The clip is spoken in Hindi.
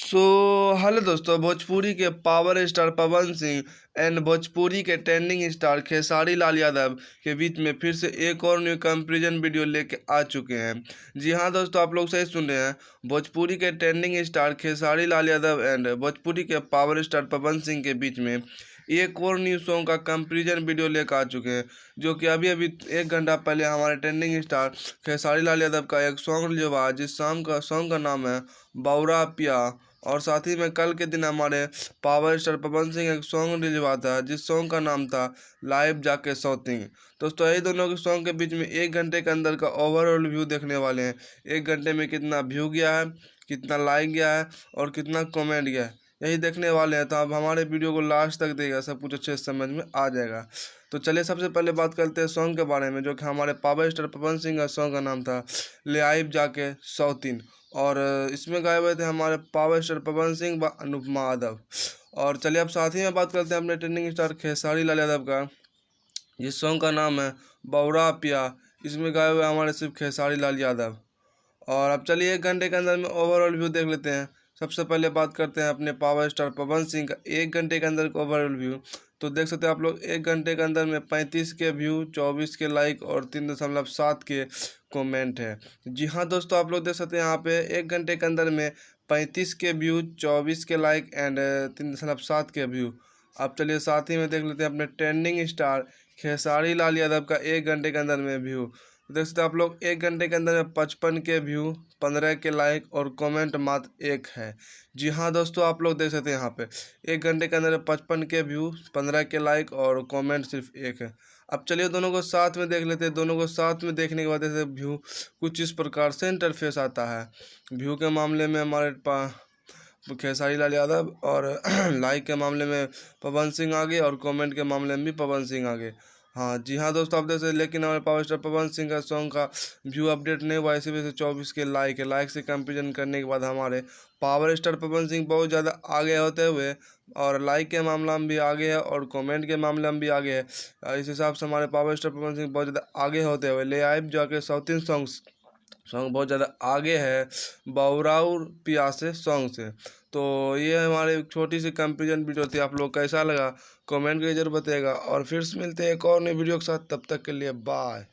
सो हेलो दोस्तों, भोजपुरी के power star Pawan Singh and Bhojpuri के ट्रेंडिंग स्टार खेसारी लाल यादव के बीच में फिर से एक और न्यू कंपैरिजन वीडियो लेके आ चुके हैं। जी हाँ दोस्तों, आप लोग सही सुन रहे हैं। भोजपुरी के trending star Khesari Lal Yadav and Bhojpuri के पावर स्टार पवन सिंह के बीच में एक और न्यू सॉन्ग का कंपैरिजन वीडियो लेकर आ चुके हैं, जो कि अभी अभी 1 घंटा पहले हमारे ट्रेंडिंग स्टार खेसारी लाल यादव का एक सॉन्ग रिलीज हुआ, जिस सॉन्ग का नाम है बावरा पिया। और साथ ही में कल के दिन हमारे पावर स्टार पवन सिंह एक सॉन्ग रिलीज हुआ था, जिस सॉन्ग का नाम था लाइव जाके सौतिंग। दोस्तों, यही दोनों के सॉन्ग के बीच में 1 घंटे के अंदर का ओवरऑल व्यू देखने वाले हैं। 1 घंटे में कितना व्यू गया है, कितना लाइक गया है और कितना कमेंट गया है, यही देखने वाले हैं। तो आप हमारे वीडियो को लास्ट तक देखिएगा, सब कुछ अच्छे से समझ में आ जाएगा। तो चलिए सबसे पहले बात करते हैं सॉन्ग के बारे में, जो कि हमारे पावर स्टार पवन सिंह का सॉन्ग का नाम था ले आइब जाके सौतीन। और इसमें गाए हुए थे हमारे पावर स्टार पवन सिंह व अनुपमा यादव। और चलिए अब साथ ही में बात करते हैं अपने ट्रेंडिंग स्टार खेसारी लाल यादव का, जिस सॉन्ग का नाम है बौरा पिया। इसमें गाए हुए हमारे सिर्फ खेसारी लाल यादव। और अब चलिए 1 घंटे के अंदर में ओवरऑल व्यू देख लेते हैं। सबसे पहले बात करते हैं अपने पावर स्टार पवन सिंह का 1 घंटे के अंदर का ओवरऑल व्यू। तो देख सकते हैं आप लोग, 1 घंटे के अंदर में 35 के व्यू, 24 के लाइक और 3.7 के कमेंट है। जी हाँ दोस्तों, आप लोग देख सकते हैं यहाँ पे 1 घंटे के अंदर में 35 के व्यू, 24 के लाइक एंड 3.7 के व्यू। अब चलिए साथ ही में देख लेते हैं अपने ट्रेंडिंग स्टार खेसारी लाल यादव का 1 घंटे के अंदर में व्यू। देख सकते हैं आप लोग, 1 घंटे के अंदर में 55 के व्यू, 15 के लाइक और कमेंट मात्र 1 है। जी हाँ दोस्तों, आप लोग देख सकते हैं यहाँ पे 1 घंटे के अंदर में 55 के व्यू, 15 के लाइक और कमेंट सिर्फ 1 है। अब चलिए दोनों को साथ में देख लेते हैं। दोनों को साथ में देखने के बाद जैसे व्यू कुछ इस प्रकार से इंटरफेस आता है। व्यू के मामले में हमारे खेसारी लाल यादव और लाइक के मामले में पवन सिंह आगे और कमेंट के मामले में भी पवन सिंह आगे। हाँ जी हाँ दोस्तों, आप देख सकते, लेकिन हमारे पावर स्टार पवन सिंह का सॉन्ग का व्यू अपडेट नहीं हुआ, इसी वजह से 24 के लाइक है। लाइक से कंपेरिजन करने के बाद हमारे पावर स्टार पवन सिंह बहुत ज़्यादा आगे होते हुए और लाइक के मामला में भी आगे है और कमेंट के मामले में भी आगे है। इस हिसाब से हमारे पावर स्टार पवन सिंह बहुत ज़्यादा आगे होते हुए ले आइब जाके सौतीन सॉन्ग बहुत ज़्यादा आगे है बौराउर पियासे सॉन्ग से। तो ये हमारे छोटी सी कंपेरिजन वीडियो थी। आप लोग कैसा लगा कमेंट करके जरूर बताइएगा, और फिर से मिलते हैं एक और नई वीडियो के साथ। तब तक के लिए बाय।